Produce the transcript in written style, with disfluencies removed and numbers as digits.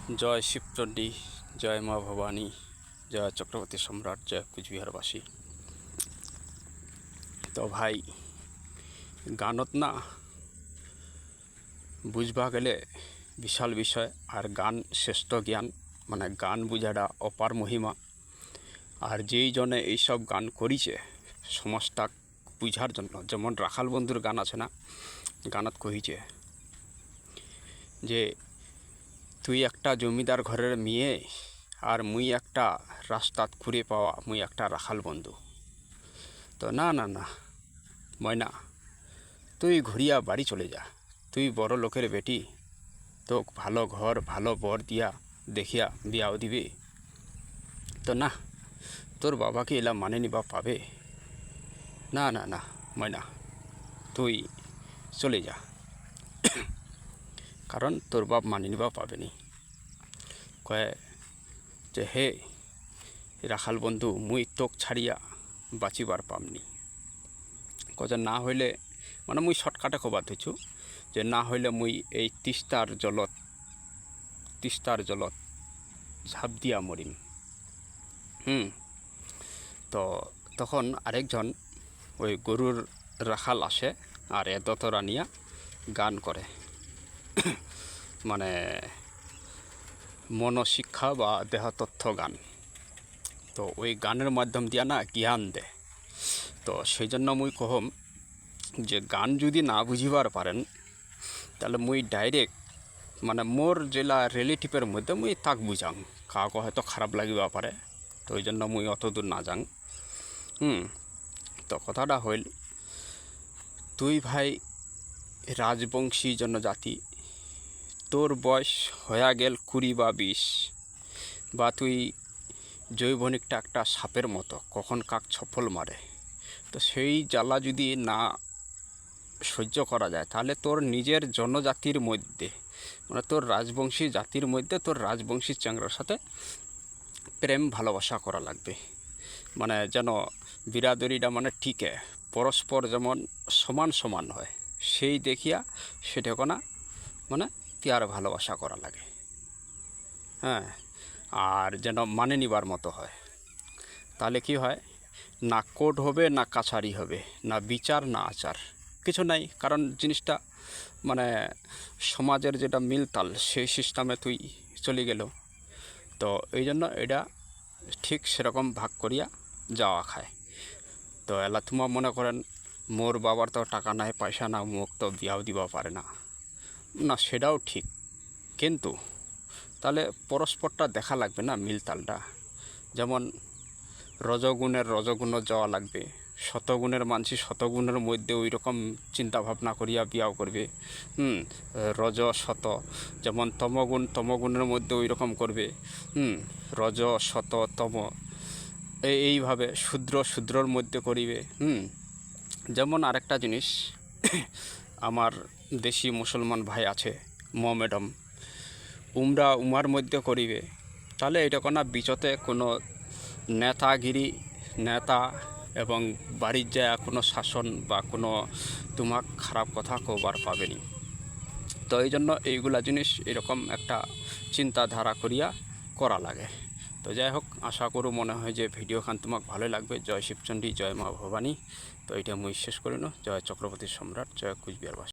জয় শিবচণ্ডী, জয় মা ভবানী, জয় চক্রবর্তী সম্রাট, জয় কুচবিহারবাসী। তো ভাই, গানত না বুঝবা গেলে বিশাল বিষয়, আর গান শ্রেষ্ঠ জ্ঞান, মানে গান বুঝাটা অপার মহিমা। আর যেই জনে এইসব গান করিছে সমাজটা বুঝার জন্য, যেমন রাখাল বন্ধুর গান আছে না, গানত কহিছে যে তুই একটা জমিদার ঘরের মেয়ে আর মুই একটা রাস্তাত ঘুরে পাওয়া মুই একটা রাখাল বন্ধু। তো না না না ময়না, তুই ঘুরিয়া বাড়ি চলে যা, তুই বড় লোকের বেটি, তো ভালো ঘর ভালো বর দিয়া দেখিয়া বিয়াও দিবে। তো না, তোর বাবাকে এলা মানে নিবা পাবে না। না না ময়না, তুই চলে যা, কারণ তোর বাপ মানে নিবা পাবেনি। কয়ে যে হে রাখাল বন্ধু, মুই তোক ছাড়িয়া বাঁচিবার পামনি। কয়ে না হইলে, মানে মুই শর্টকাটে কবার ধরছু যে না হইলে মুই এই তিস্তার জলত ঝাঁপ দিয়া মরিম। তো তখন আরেকজন ওই গরুর রাখাল আসে আর দতরা নিয়া গান করে, মানে মনশিক্ষা বা দেহতথ্য গান। তো ওই গানের মাধ্যম দিয়া না জ্ঞান দেয়। তো সেই জন্য মুই কহম যে গান যদি না বুঝিবার পারেন তাহলে মুই ডাইরেক্ট, মানে মোর জেলা রিলেটিভের মধ্যে মুই তাক বুঝাং, কাউকে হয়তো খারাপ লাগিবা পারে, তো ওই জন্য মুই অত দূর না যাং। তো কথাটা হইল, তুই ভাই রাজবংশী জনজাতি, তোর বয়স হয়ে গেল 20 বা 20, বা তুই জৈবনিকটা একটা সাপের মতো, কখন কাক ছফল মারে। তো সেই জ্বালা যদি না সহ্য করা যায় তাহলে তোর নিজের জনজাতির মধ্যে, মানে তোর রাজবংশী জাতির মধ্যে তোর রাজবংশী চ্যাংড়ার সাথে প্রেম ভালোবাসা করা লাগবে। মানে যেন বিরাদরিটা মানে ঠিকে পরস্পর যেমন সমান সমান হয়, সেই দেখিয়া সেটাকে না মানে প্যার ভালোবাসা করা লাগে। হ্যাঁ, আর যেন মানে নিবার মতো হয়। তাহলে কি হয়, না কোর্ট হবে না কাছারি হবে, না বিচার না আচার, কিছু নাই। কারণ জিনিসটা মানে সমাজের যেটা মিলতাল সেই সিস্টেমে তুই চলে গেল। তো এই জন্য এটা ঠিক সেরকম ভাগ করিয়া যাওয়া খায়। তো এলা তোমার মনে করেন মোর বাবার তো টাকা নাই পয়সা না, মুখ তো বিয়াও দিবা পারে না, না সেটাও ঠিক, কিন্তু তাহলে পরস্পরটা দেখা লাগবে না মিলতালটা। যেমন রজগুণও যাওয়া লাগবে, শতগুণের মানসি শতগুণের মধ্যে ওই রকম চিন্তাভাবনা করিয়া বিয়াও করবে। রজ শত, যেমন তমগুণের মধ্যে ওই রকম করবে। রজ শত তম, এইভাবে শূদ্রর মধ্যে করিবে। যেমন আরেকটা জিনিস, আমার দেশি মুসলমান ভাই আছে ম্যাডাম, উমার মধ্যে করিবে, তাহলে এটা কোনো বিচতে কোনো নেতা এবং বাড়ির যায় কোনো শাসন বা কোনো তোমাক খারাপ কথা কবার পাবেনি। তো এই জন্য এইগুলা জিনিস এরকম একটা চিন্তাধারা করিয়া করা লাগে। তো যাই হোক, আশা করু মনে হয় যে ভিডিওখান তোমাক ভালো লাগবে। জয় শিবচণ্ডী, জয় মা ভবানী। তো এইটা মুই শেষ করিনো। জয় চক্রবর্তী সম্রাট, জয় কুচবিহারবাসী।